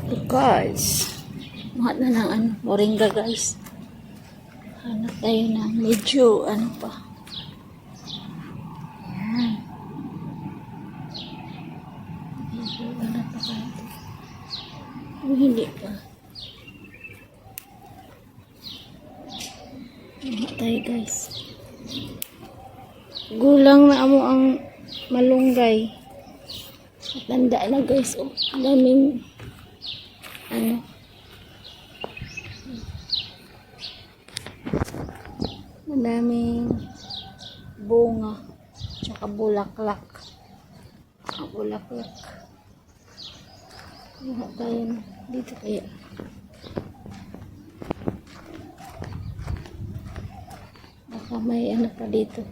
Ito guys. Mahat na ng moringa guys. Hanap tayo ng medyo pa. Ayan. Medyo pa kahit. Hindi pa. Hanap tayo guys. Gulang na amo ang malunggay. Tanda na guys. Oh, daming madaming bunga tsaka bulaklak. Bulaklak. Tayo dito kaya. Baka may pa dito.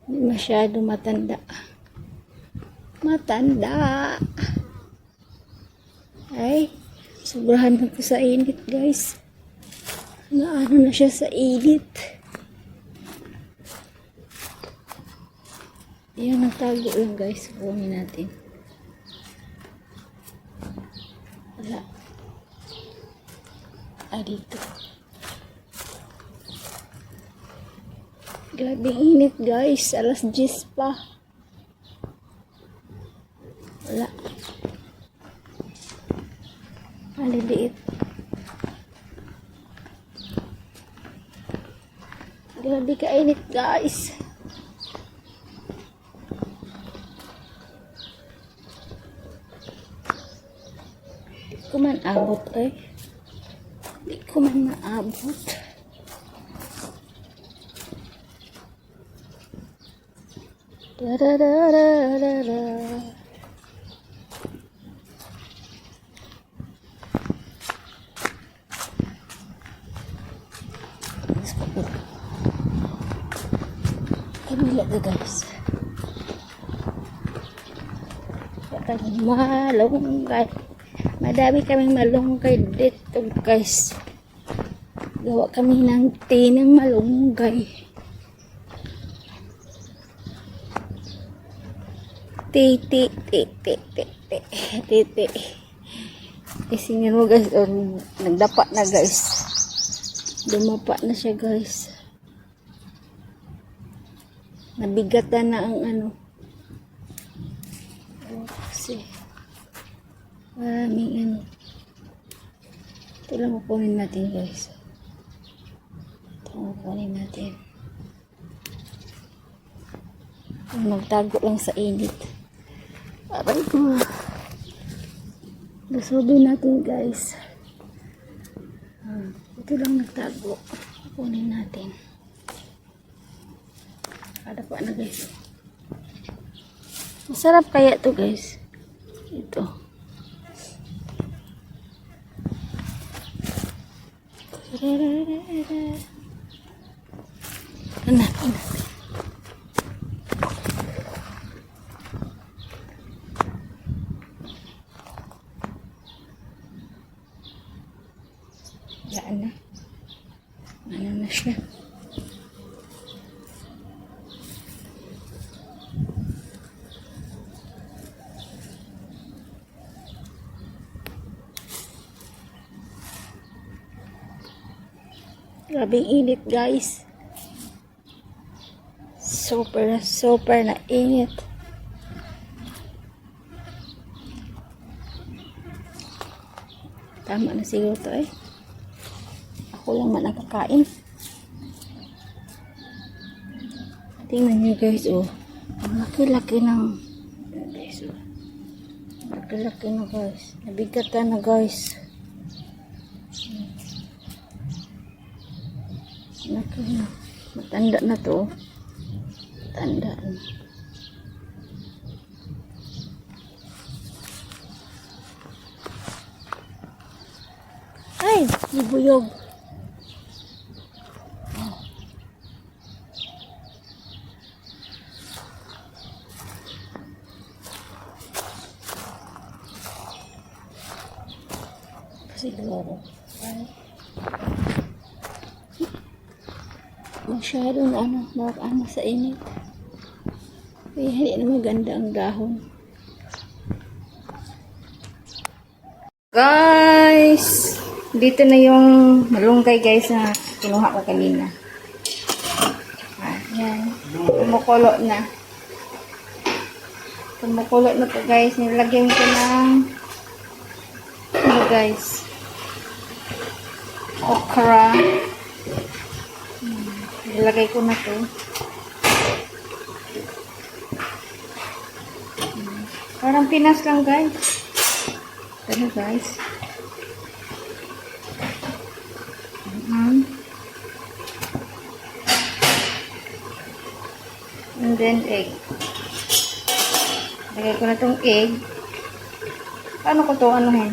Hindi masyado matanda. Ay, sobrahan na po sa init guys. Naano na siya sa init. Yan, nagtago lang guys. Kunin natin. Wala. Dito. Grabe init guys. Alas 10 pa. Wala. Maliliit. Grabe kainit guys. Di ko man abot eh. Di ko man maabot. Da-da-da-da-da-da. Kabila ka guys. Kaming malunggay. Madami kaming malunggay dito guys. Gawa kami ng tea ng malunggay. Titi. Isingin mo guys. Nagdapa na guys. Dumapa na siya guys. Nabigatan na ang kasi maraming ito lang kukunin natin guys. Ito lang kukunin natin. Magtago lang sa init. Aray ko. Lusobin natin guys. Ito lang nagtago. Kukunin natin. Ada pa na guys. Masarap kaya to guys. Ito. Hanapin natin. Yan na. Ano na siya. Grabing init guys. Super na init. Tama na siguro to eh. Ako lang man nakakain. Tingnan nyo guys oh. Ang laki-laki ng guys oh. Laki-laki na guys. Nabigatan na guys. Laki na. Matanda na to. Matanda na. Ay! Ibuyog. Siguro. Ay. Masyadong sa init. Kaya hindi na maganda ang dahon. Guys, dito na yung malunggay guys na kinuha ko kanina. Yan. Kumukulo na. Kumukulo na po guys. Nilagyan ko ng ano guys, okra. Nilagay ko na to. Parang Pinas lang guys. Ano guys? And then egg. Lagay ko na tong egg. Paano ko to anuhin?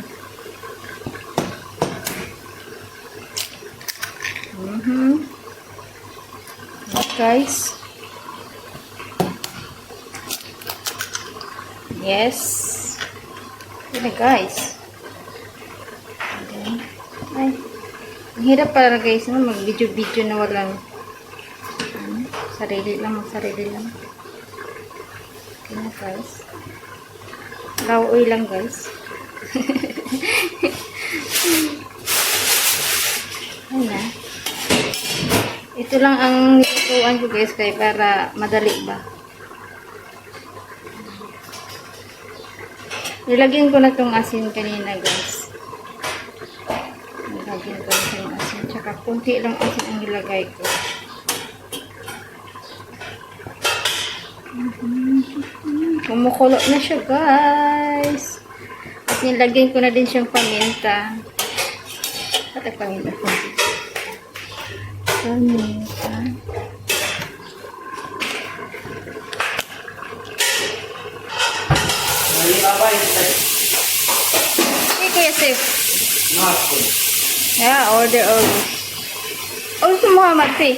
Guys. Yes. Yun na guys. Ay. Ang hirap para guys na mag-video-video na walang sarili lang. Okay na guys. Lauoy lang guys. Ayun na. Ito lang ang nilutuan ko guys kaya para madali ba. Nilagyan ko na tong asin kanina guys. Nilagyan ko na tong asin. Tsaka kunti lang asin ang nilagay ko. Kumukulo na siya guys. At nilagyan ko na din siyang paminta. At ang paminta ko. Paminta. Hey, Kuya Sif. Yeah, order always. Oh, ito Muhammad Sif.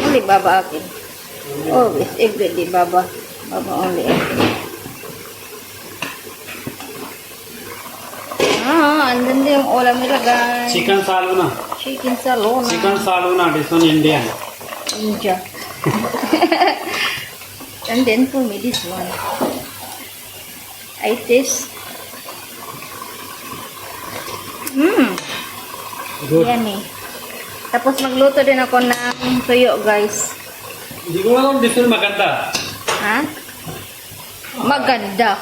Only Baba akin. Always, everyday Baba. Baba only akin. Andun din yung ulam nila guys. Chicken saluna. Chicken salona. Chicken saluna, this one Indian. India. And then for me this one. I taste. Good. Yan eh. Tapos magluto din ako ng tuyo guys. Hindi ko alam, this one maganda. Ha? Maganda.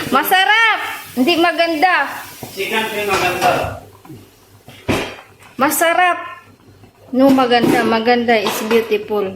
Masarap! Hindi maganda. Chicken din maganda. Masarap. No maganda. Maganda is beautiful.